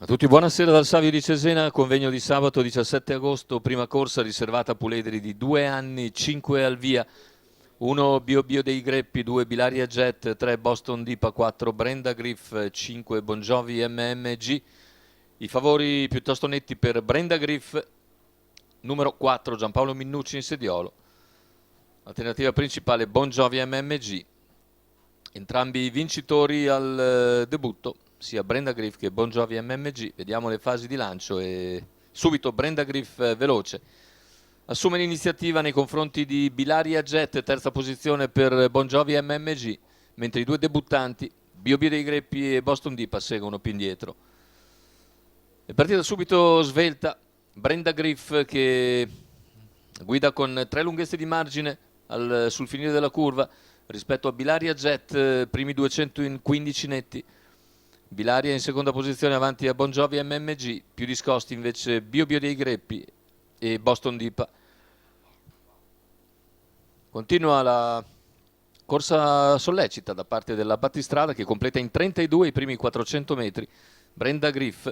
A tutti buonasera dal Savio di Cesena, convegno di sabato 17 agosto, prima corsa riservata a puledri di 2 anni, 5 al via, 1 Bio Bio dei Greppi, 2 Bilaria Jet, 3 Boston Dipa, 4 Brenda Griff, 5 Bon Jovi MMG. I favori piuttosto netti per Brenda Griff, numero 4 Giampaolo Minnucci in sediolo, alternativa principale Bon Jovi MMG. Entrambi vincitori al debutto, sia Brenda Griff che Bon Jovi MMG. Vediamo le fasi di lancio e subito Brenda Griff veloce. Assume l'iniziativa nei confronti di Bilaria Jet, terza posizione per Bon Jovi MMG, mentre i due debuttanti, Bio Bio dei Greppi e Boston Dipa, seguono più indietro. È partita subito svelta, Brenda Griff che guida con 3 lunghezze di margine sul finire della curva, rispetto a Bilaria Jet, primi 200 in 15 netti. Bilaria in seconda posizione avanti a Bon Jovi MMG, più discosti invece Bio Bio dei Greppi e Boston Dipa. Continua la corsa sollecita da parte della battistrada che completa in 32 i primi 400 metri. Brenda Griff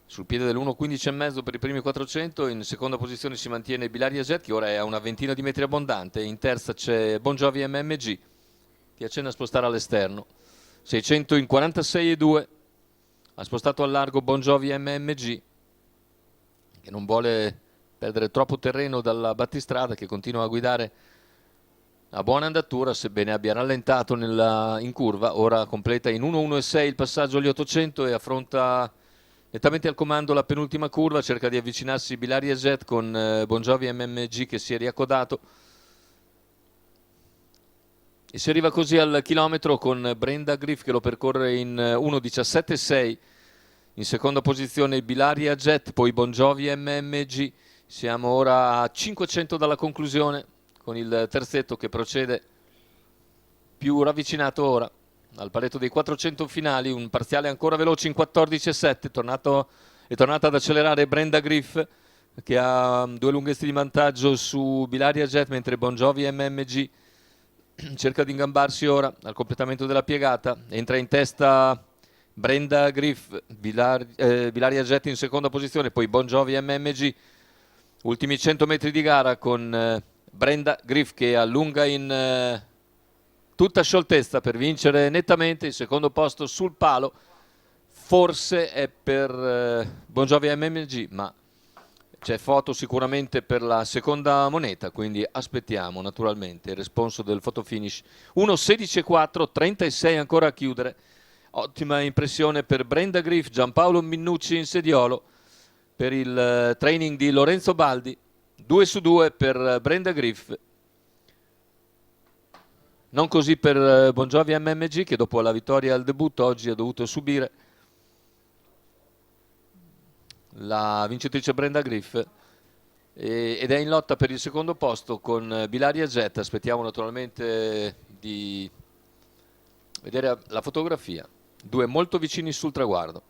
sul piede dell'1.15,5 per i primi 400, in seconda posizione si mantiene Bilaria Jet che ora è a una ventina di metri abbondante, in terza c'è Bon Jovi MMG che accenna a spostare all'esterno, 600 in 46,2, ha spostato al largo Bon Jovi MMG che non vuole perdere troppo terreno dalla battistrada che continua a guidare a buona andatura sebbene abbia rallentato in curva. Ora completa in 1.1,6 il passaggio agli 800 e affronta nettamente al comando la penultima curva, cerca di avvicinarsi Bilaria Jet con Bon Jovi MMG che si è riaccodato e si arriva così al chilometro con Brenda Griff che lo percorre in 1.17,6, in seconda posizione Bilaria Jet, poi Bon Jovi MMG. Siamo ora a 500 dalla conclusione con il terzetto che procede più ravvicinato ora al paletto dei 400 finali, un parziale ancora veloce in 14,7, è tornata ad accelerare Brenda Griff che ha 2 lunghezze di vantaggio su Bilaria Jet, mentre Bon Jovi MMG cerca di ingambarsi ora al completamento della piegata. Entra in testa Brenda Griff, Bilaria Jet in seconda posizione, poi Bon Jovi MMG. Ultimi 100 metri di gara con Brenda Griff che allunga in tutta scioltezza per vincere nettamente. Il secondo posto sul palo forse è per Bon Jovi MMG, ma c'è foto sicuramente per la seconda moneta, quindi aspettiamo naturalmente il responso del fotofinish. 1.16,4, 36 ancora a chiudere. Ottima impressione per Brenda Griff, Giampaolo Minnucci in sediolo per il training di Lorenzo Baldi. 2 su 2 per Brenda Griff. Non così per Bon Jovi MMG che dopo la vittoria al debutto oggi ha dovuto subire la vincitrice Brenda Griff ed è in lotta per il secondo posto con Bilaria Jet. Aspettiamo naturalmente di vedere la fotografia, due molto vicini sul traguardo.